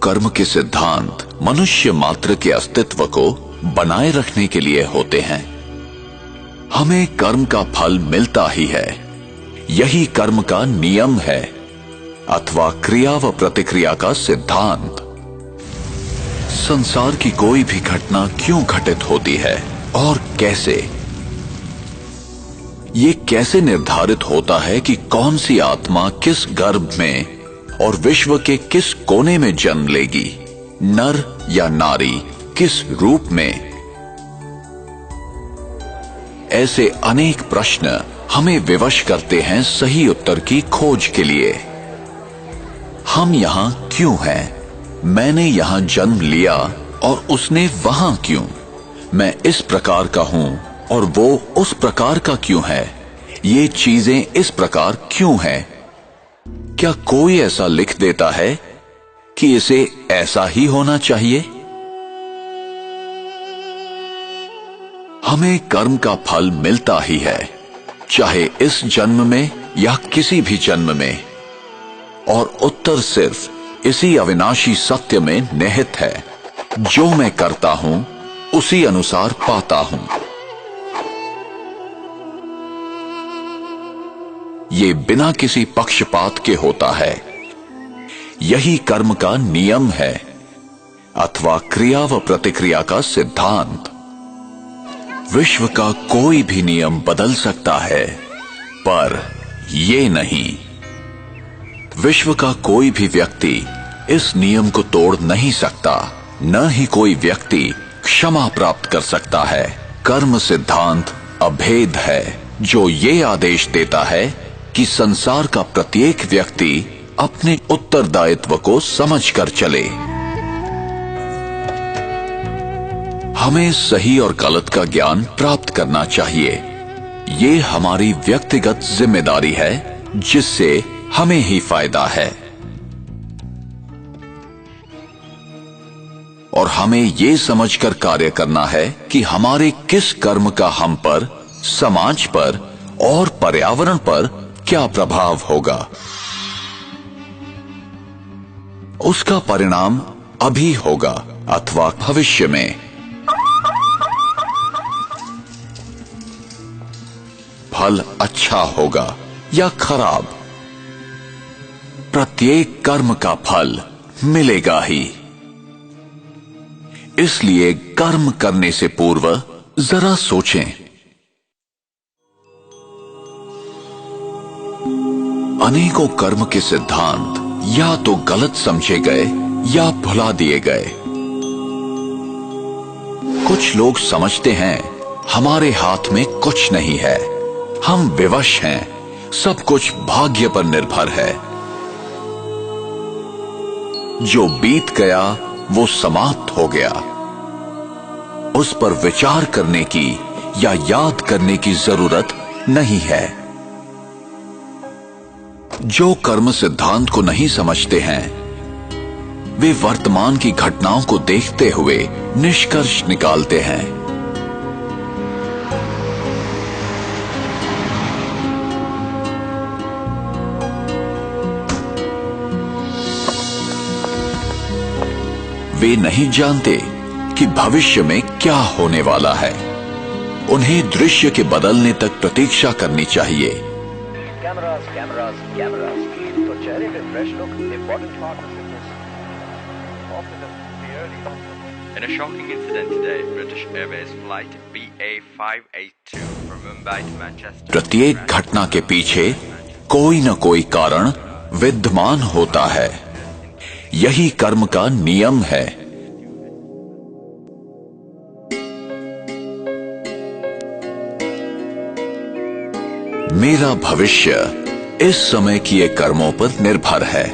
कर्म के सिद्धांत मनुष्य मात्र के अस्तित्व को बनाए रखने के लिए होते हैं। हमें कर्म का फल मिलता ही है, यही कर्म का नियम है अथवा क्रिया व प्रतिक्रिया का सिद्धांत। संसार की कोई भी घटना क्यों घटित होती है और कैसे, ये कैसे निर्धारित होता है कि कौन सी आत्मा किस गर्भ में और विश्व के किस कोने में जन्म लेगी, नर या नारी, किस रूप में। ऐसे अनेक प्रश्न हमें विवश करते हैं सही उत्तर की खोज के लिए। हम यहां क्यों हैं? मैंने यहां जन्म लिया और उसने वहां क्यों? मैं इस प्रकार का हूं और वो उस प्रकार का क्यों है? ये चीजें इस प्रकार क्यों हैं? क्या कोई ऐसा लिख देता है कि इसे ऐसा ही होना चाहिए? हमें कर्म का फल मिलता ही है, चाहे इस जन्म में या किसी भी जन्म में, और उत्तर सिर्फ इसी अविनाशी सत्य में निहित है, जो मैं करता हूं उसी अनुसार पाता हूं। ये बिना किसी पक्षपात के होता है, यही कर्म का नियम है अथवा क्रिया व प्रतिक्रिया का सिद्धांत। विश्व का कोई भी नियम बदल सकता है, पर ये नहीं। विश्व का कोई भी व्यक्ति इस नियम को तोड़ नहीं सकता, न ही कोई व्यक्ति क्षमा प्राप्त कर सकता है। कर्म सिद्धांत अभेद है, जो ये आदेश देता है कि संसार का प्रत्येक व्यक्ति अपने उत्तरदायित्व को समझकर चले। हमें सही और गलत का ज्ञान प्राप्त करना चाहिए। ये हमारी व्यक्तिगत जिम्मेदारी है, जिससे हमें ही फायदा है। और हमें ये समझकर कार्य करना है कि हमारे किस कर्म का हम पर, समाज पर और पर्यावरण पर क्या प्रभाव होगा। उसका परिणाम अभी होगा अथवा भविष्य में। फल अच्छा होगा या खराब, प्रत्येक कर्म का फल मिलेगा ही। इसलिए कर्म करने से पूर्व जरा सोचें। अनेकों कर्म के सिद्धांत या तो गलत समझे गए या भुला दिए गए। कुछ लोग समझते हैं हमारे हाथ में कुछ नहीं है, हम विवश हैं, सब कुछ भाग्य पर निर्भर है। जो बीत गया वो समाप्त हो गया, उस पर विचार करने की या याद करने की जरूरत नहीं है। जो कर्म सिद्धांत को नहीं समझते हैं, वे वर्तमान की घटनाओं को देखते हुए निष्कर्ष निकालते हैं। वे नहीं जानते कि भविष्य में क्या होने वाला है। उन्हें दृश्य के बदलने तक प्रतीक्षा करनी चाहिए। Cameras, cameras, cameras. तो चेहरे पे fresh look, important part of fitness. Often the early. In a shocking incident today, British Airways flight BA582 from Mumbai to Manchester. प्रत्येक घटना के पीछे कोई न कोई कारण विद्यमान होता है, यही कर्म का नियम है। मेरा भविष्य इस समय किए कर्मों पर निर्भर है।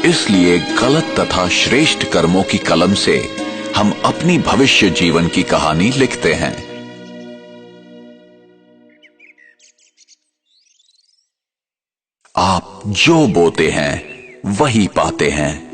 इसलिए गलत तथा श्रेष्ठ कर्मों की कलम से हम अपनी भविष्य जीवन की कहानी लिखते हैं। आप जो बोते हैं वही पाते हैं।